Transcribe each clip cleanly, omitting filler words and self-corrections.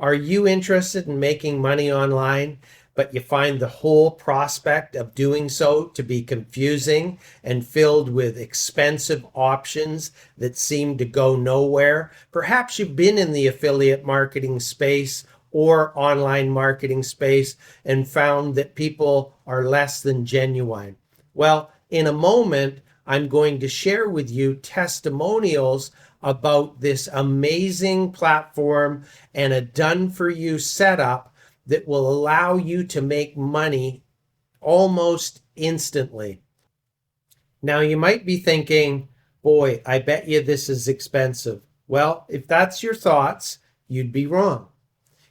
Are you interested in making money online, but you find the whole prospect of doing so to be confusing and filled with expensive options that seem to go nowhere? Perhaps you've been in the affiliate marketing space or online marketing space and found that people are less than genuine. Well, in a moment, I'm going to share with you testimonials about this amazing platform and a done-for-you setup that will allow you to make money almost instantly. Now, you might be thinking, boy, I bet you this is expensive. Well, if that's your thoughts, you'd be wrong.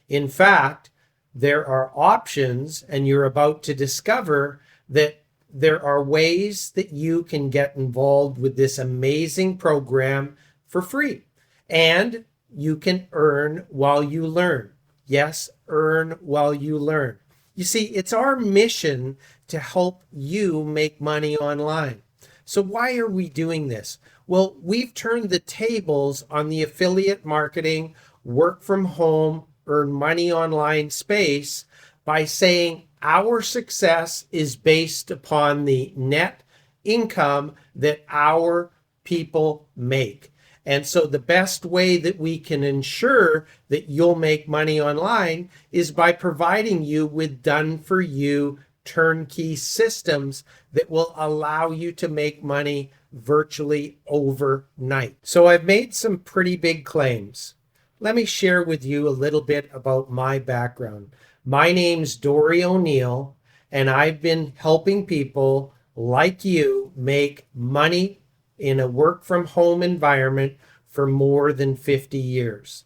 In fact, there are options, and you're about to discover that there are ways that you can get involved with this amazing program for free. And you can earn while you learn. Yes, earn while you learn. You see, it's our mission to help you make money online. So why are we doing this? Well, we've turned the tables on the affiliate marketing, work from home, earn money online space by saying our success is based upon the net income that our people make. And so the best way that we can ensure that you'll make money online is by providing you with done-for-you turnkey systems that will allow you to make money virtually overnight. So I've made some pretty big claims. Let me share with you a little bit about my background. My name's Dori O'Neill, and I've been helping people like you make money in a work-from-home environment for more than 50 years.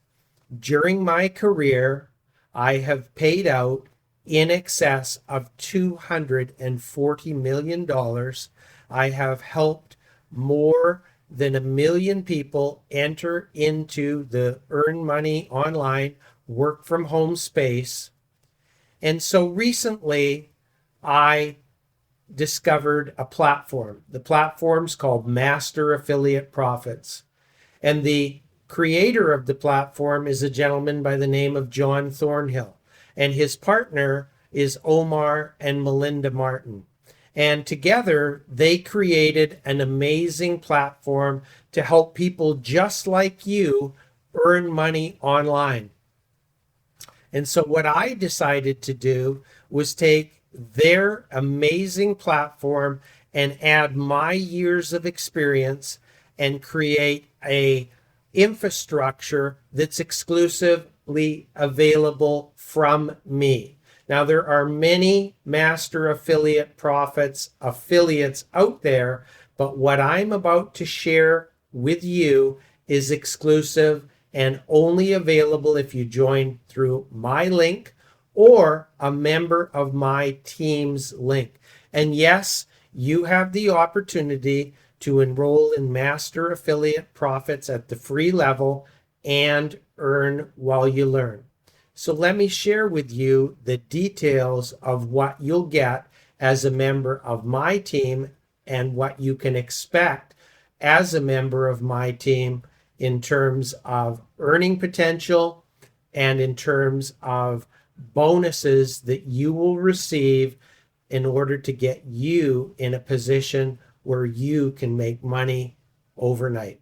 During my career, I have paid out in excess of $240 million. I have helped more than 1 million people enter into the earn money online, work from home space. And so recently, I discovered a platform. The platform's called Master Affiliate Profits. And the creator of the platform is a gentleman by the name of John Thornhill. And his partner is Omar and Melinda Martin. And together, they created an amazing platform to help people just like you earn money online. And so what I decided to do was take their amazing platform and add my years of experience and create a infrastructure that's exclusively available from me. Now, there are many Master Affiliate Profits affiliates out there, but what I'm about to share with you is exclusive and only available if you join through my link or a member of my team's link. And yes, you have the opportunity to enroll in Master Affiliate Profits at the free level and earn while you learn. So let me share with you the details of what you'll get as a member of my team and what you can expect as a member of my team in terms of earning potential and in terms of bonuses that you will receive in order to get you in a position where you can make money overnight.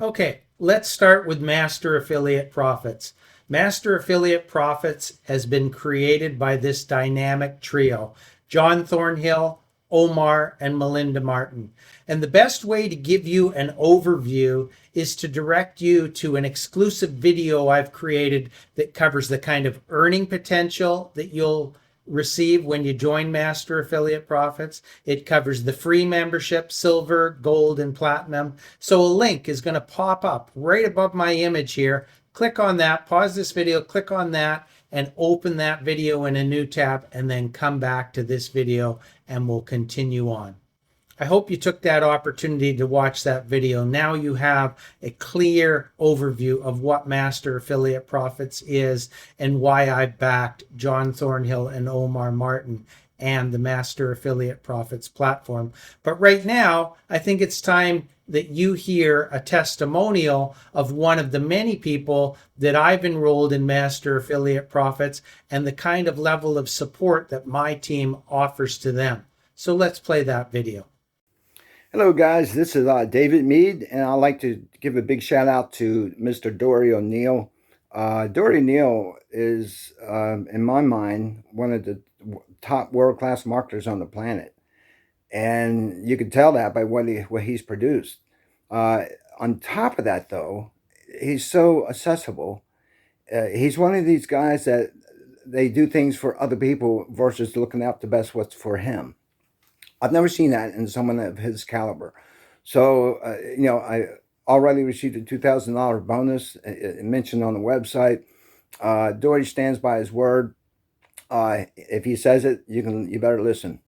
Okay, let's start with Master Affiliate Profits. Master Affiliate Profits has been created by this dynamic trio, John Thornhill, Omar, and Melinda Martin. And the best way to give you an overview is to direct you to an exclusive video I've created that covers the kind of earning potential that you'll receive when you join Master Affiliate Profits. It covers the free membership, silver, gold, and platinum. So a link is going to pop up right above my image here. Click on that, pause this video, click on that, and open that video in a new tab, and then come back to this video and we'll continue on. I hope you took that opportunity to watch that video. Now you have a clear overview of what Master Affiliate Profits is and why I backed John Thornhill and Omar Martin and the Master Affiliate Profits platform. But right now, I think it's time that you hear a testimonial of one of the many people that I've enrolled in Master Affiliate Profits and the kind of level of support that my team offers to them. So let's play that video. Hello guys, this is David Meade, and I'd like to give a big shout out to Mr. Dori O'Neill. Dori O'Neill is, in my mind, one of the top world-class marketers on the planet. And you can tell that by what he's produced. On top of that, though, he's so accessible. He's one of these guys that they do things for other people versus looking out the best what's for him. I've never seen that in someone of his caliber. So, I already received a $2,000 bonus mentioned on the website. Dory stands by his word. If he says it, you better listen.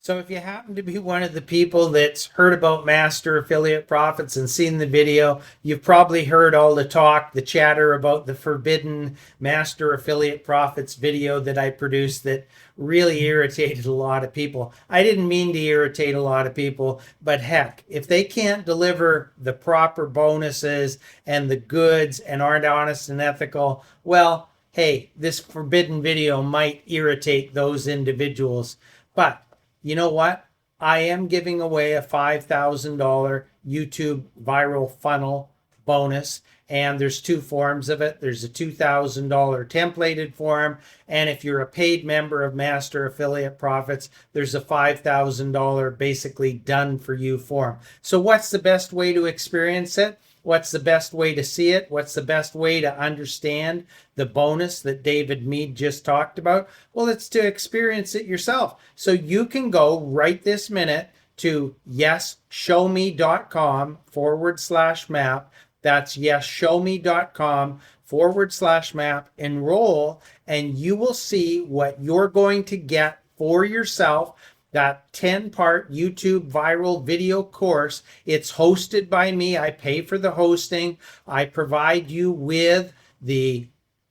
So if you happen to be one of the people that's heard about Master Affiliate Profits and seen the video, you've probably heard all the talk, the chatter about the forbidden Master Affiliate Profits video that I produced that really irritated a lot of people. I didn't mean to irritate a lot of people, but heck, if they can't deliver the proper bonuses and the goods and aren't honest and ethical, well, hey, this forbidden video might irritate those individuals. But you know what? I am giving away a $5,000 YouTube viral funnel bonus, and there's two forms of it. There's a $2,000 templated form, and if you're a paid member of Master Affiliate Profits, there's a $5,000 basically done for you form. So what's the best way to experience it? What's the best way to see it? What's the best way to understand the bonus that David Meade just talked about? Well, it's to experience it yourself. So you can go right this minute to yesshowme.com/map. That's yesshowme.com/map. Enroll, and you will see what you're going to get for yourself. That 10-part YouTube viral video course. It's hosted by me. I pay for the hosting. I provide you with the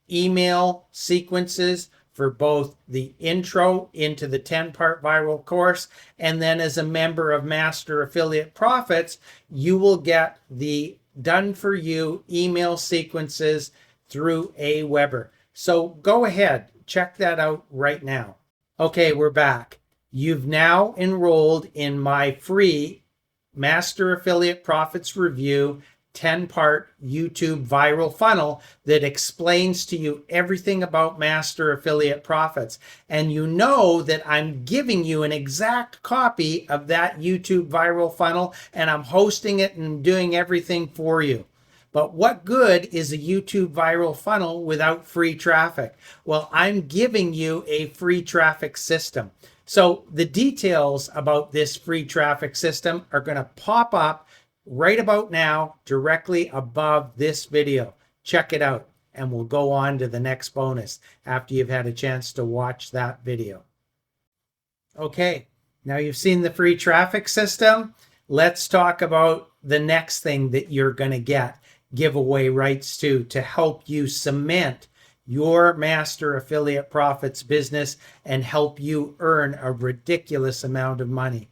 email sequences for both the intro into the 10-part viral course, and then as a member of Master Affiliate Profits, you will get the done-for-you email sequences through Aweber. So go ahead, check that out right now. Okay, we're back. You've now enrolled in my free Master Affiliate Profits Review 10-part YouTube viral funnel that explains to you everything about Master Affiliate Profits. And you know that I'm giving you an exact copy of that YouTube viral funnel, and I'm hosting it and doing everything for you. But what good is a YouTube viral funnel without free traffic? Well, I'm giving you a free traffic system. So the details about this free traffic system are going to pop up right about now, directly above this video. Check it out, and we'll go on to the next bonus after you've had a chance to watch that video. Okay, now you've seen the free traffic system. Let's talk about the next thing that you're going to get giveaway rights to help you cement your Master Affiliate Profits business and help you earn a ridiculous amount of money.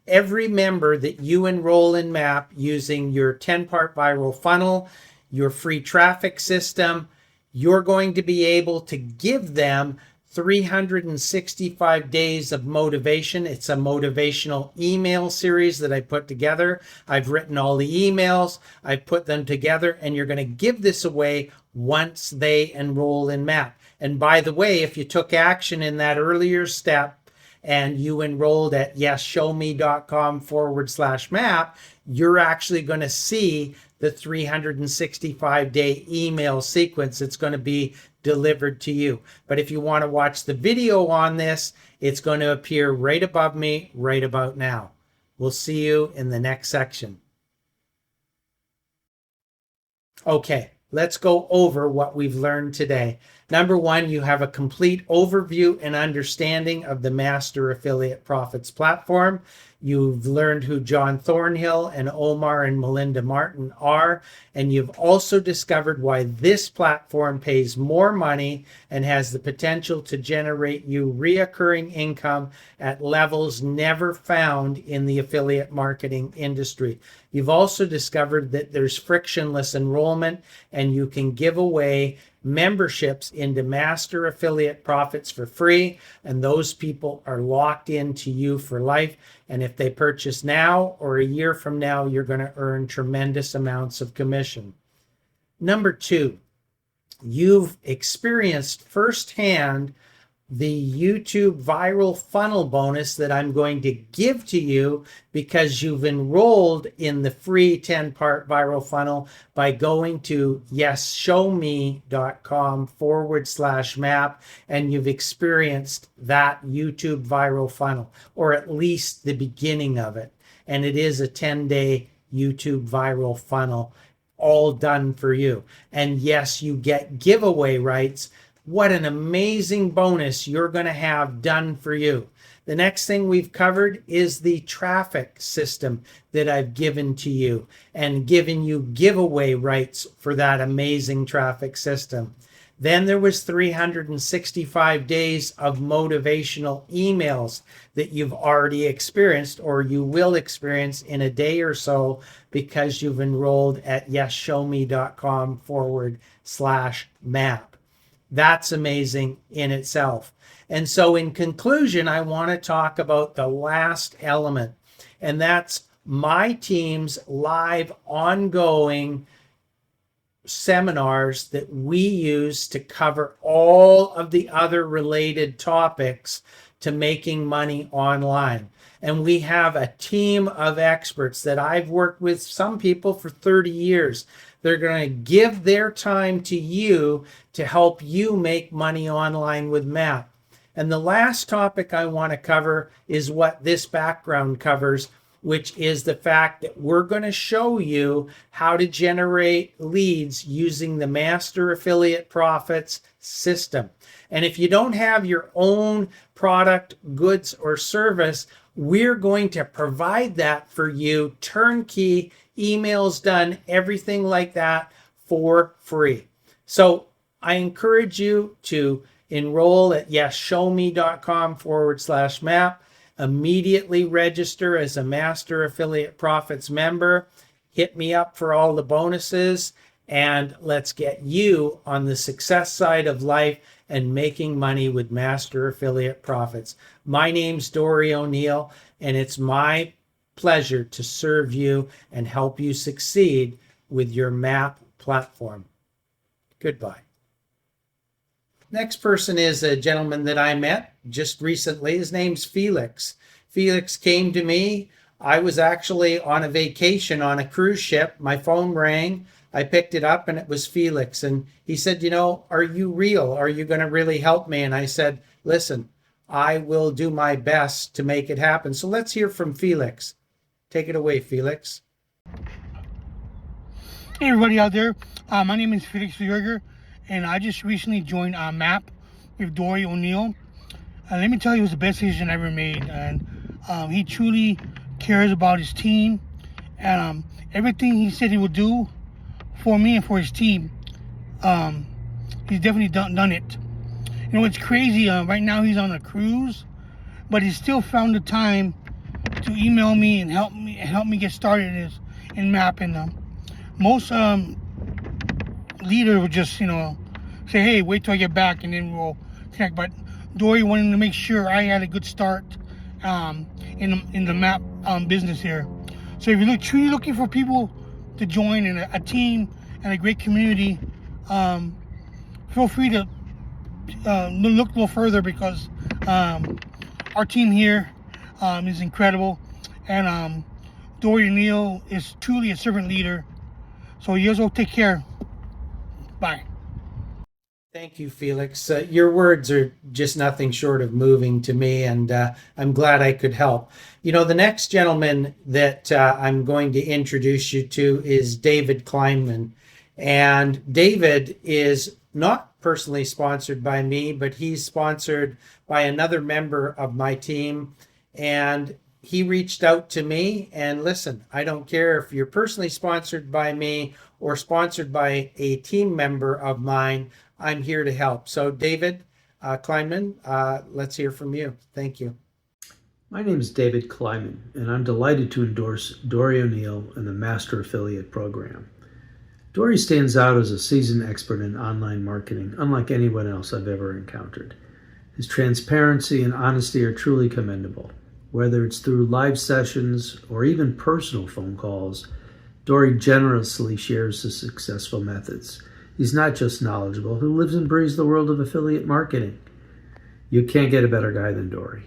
Every member that you enroll in MAP using your 10-part viral funnel, your free traffic system, you're going to be able to give them 365 days of motivation. It's a motivational email series that I put together. I've written all the emails, I put them together, and you're going to give this away once they enroll in MAP. And by the way, if you took action in that earlier step and you enrolled at yesshowme.com/map, you're actually going to see the 365-day email sequence. It's going to be delivered to you. But if you want to watch the video on this, it's going to appear right above me right about now. We'll see you in the next section. Okay, let's go over what we've learned today. Number one, you have a complete overview and understanding of the Master Affiliate Profits platform. You've learned who John Thornhill and Omar and Melinda Martin are, and you've also discovered why this platform pays more money and has the potential to generate you reoccurring income at levels never found in the affiliate marketing industry. You've also discovered that there's frictionless enrollment and you can give away memberships into Master Affiliate Profits for free, and those people are locked into you for life. And if they purchase now or a year from now, you're going to earn tremendous amounts of commission. Number two, you've experienced firsthand the YouTube viral funnel bonus that I'm going to give to you because you've enrolled in the free 10-part viral funnel by going to yesshowme.com/map, and you've experienced that YouTube viral funnel, or at least the beginning of it. And it is a 10-day YouTube viral funnel, all done for you. And yes, you get giveaway rights. What an amazing bonus you're going to have done for you. The next thing we've covered is the traffic system that I've given to you and given you giveaway rights for that amazing traffic system. Then there was 365 days of motivational emails that you've already experienced or you will experience in a day or so because you've enrolled at yesshowme.com/map. That's amazing in itself. And so in conclusion, I want to talk about the last element, and that's my team's live ongoing seminars that we use to cover all of the other related topics to making money online. And we have a team of experts that I've worked with, some people for 30 years. They're going to give their time to you to help you make money online with MAP. And the last topic I want to cover is what this background covers, which is the fact that we're going to show you how to generate leads using the Master Affiliate Profits system. And if you don't have your own product, goods, or service, we're going to provide that for you, turnkey, emails done, everything like that for free. So I encourage you to enroll at yesshowme.com/map, immediately register as a Master Affiliate Profits member, hit me up for all the bonuses, and let's get you on the success side of life and making money with Master Affiliate Profits. My name's Dori O'Neill, and it's my pleasure to serve you and help you succeed with your MAP platform. Goodbye. Next person is a gentleman that I met just recently. His name's Felix. Felix came to me. I was actually on a vacation on a cruise ship. My phone rang. I picked it up and it was Felix. And he said, are you real? Are you going to really help me? And I said, listen, I will do my best to make it happen. So let's hear from Felix. Take it away, Felix. Hey everybody out there, my name is Felix and I just recently joined MAP with Dori O'Neill. Let me tell you, it was the best decision I ever made, and he truly cares about his team, and everything he said he would do for me and for his team, he's definitely done it. It's crazy, right now he's on a cruise, but he still found the time to email me and help me get started in MAP. And most leaders would just say, hey, wait till I get back and then we'll connect. But Dori wanted to make sure I had a good start in the MAP business here. So if you're truly looking for people to join in a team and a great community, feel free to look a little further, because our team here is incredible, and Dori O'Neill is truly a servant leader. So you guys will take care. Bye. Thank you, Felix. Your words are just nothing short of moving to me, and I'm glad I could help. The next gentleman that I'm going to introduce you to is David Kleinman. And David is not personally sponsored by me, but he's sponsored by another member of my team. And he reached out to me, and listen, I don't care if you're personally sponsored by me or sponsored by a team member of mine, I'm here to help. So David Kleinman, let's hear from you. Thank you. My name is David Kleinman, and I'm delighted to endorse Dori O'Neill and the Master Affiliate Program. Dori stands out as a seasoned expert in online marketing, unlike anyone else I've ever encountered. His transparency and honesty are truly commendable. Whether it's through live sessions or even personal phone calls, Dori generously shares his successful methods. He's not just knowledgeable, he lives and breathes the world of affiliate marketing. You can't get a better guy than Dori.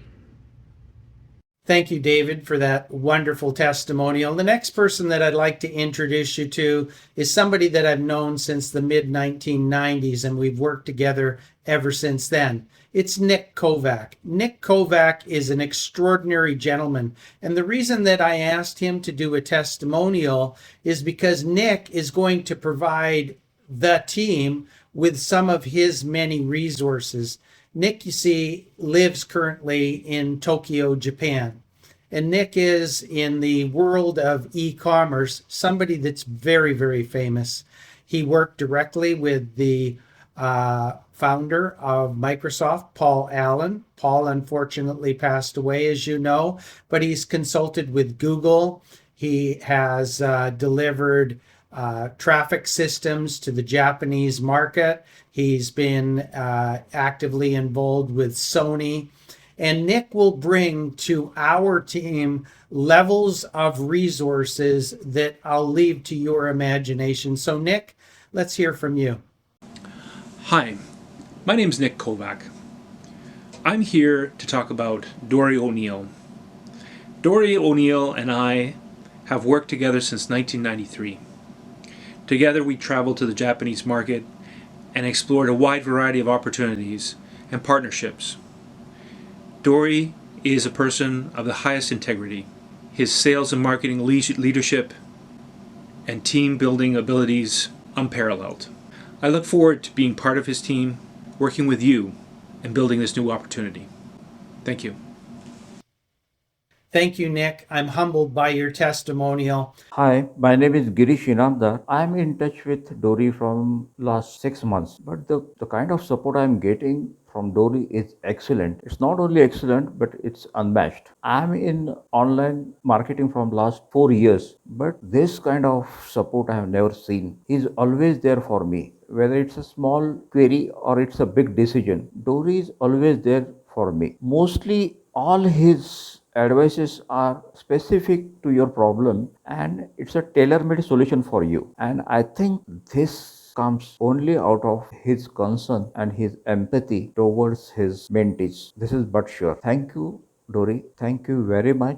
Thank you, David, for that wonderful testimonial. The next person that I'd like to introduce you to is somebody that I've known since the mid-1990s, and we've worked together ever since then. It's Nick Kovak. Nick Kovak is an extraordinary gentleman, and the reason that I asked him to do a testimonial is because Nick is going to provide the team with some of his many resources. Nick, you see, lives currently in Tokyo, Japan. And Nick is in the world of e-commerce, somebody that's very, very famous. He worked directly with the founder of Microsoft, Paul Allen. Paul unfortunately passed away, as you know, but he's consulted with Google. He has delivered traffic systems to the Japanese market. He's been actively involved with Sony. And Nick will bring to our team levels of resources that I'll leave to your imagination. So Nick, let's hear from you. Hi, my name's Nick Kovak. I'm here to talk about Dori O'Neill. Dori O'Neill and I have worked together since 1993. Together we traveled to the Japanese market and explored a wide variety of opportunities and partnerships. Dori is a person of the highest integrity. His sales and marketing leadership and team building abilities unparalleled. I look forward to being part of his team, working with you, and building this new opportunity. Thank you. Thank you, Nick. I'm humbled by your testimonial. Hi, my name is Girish Inamdar. I'm in touch with Dori from last 6 months, but the kind of support I'm getting from Dori is excellent. It's not only excellent, but it's unmatched. I'm in online marketing from last 4 years, but this kind of support I have never seen. He's always there for me. Whether it's a small query or it's a big decision, Dori is always there for me. Mostly all his advices are specific to your problem and it's a tailor-made solution for you. And I think this comes only out of his concern and his empathy towards his mentees. This is but sure. Thank you, Dori. Thank you very much.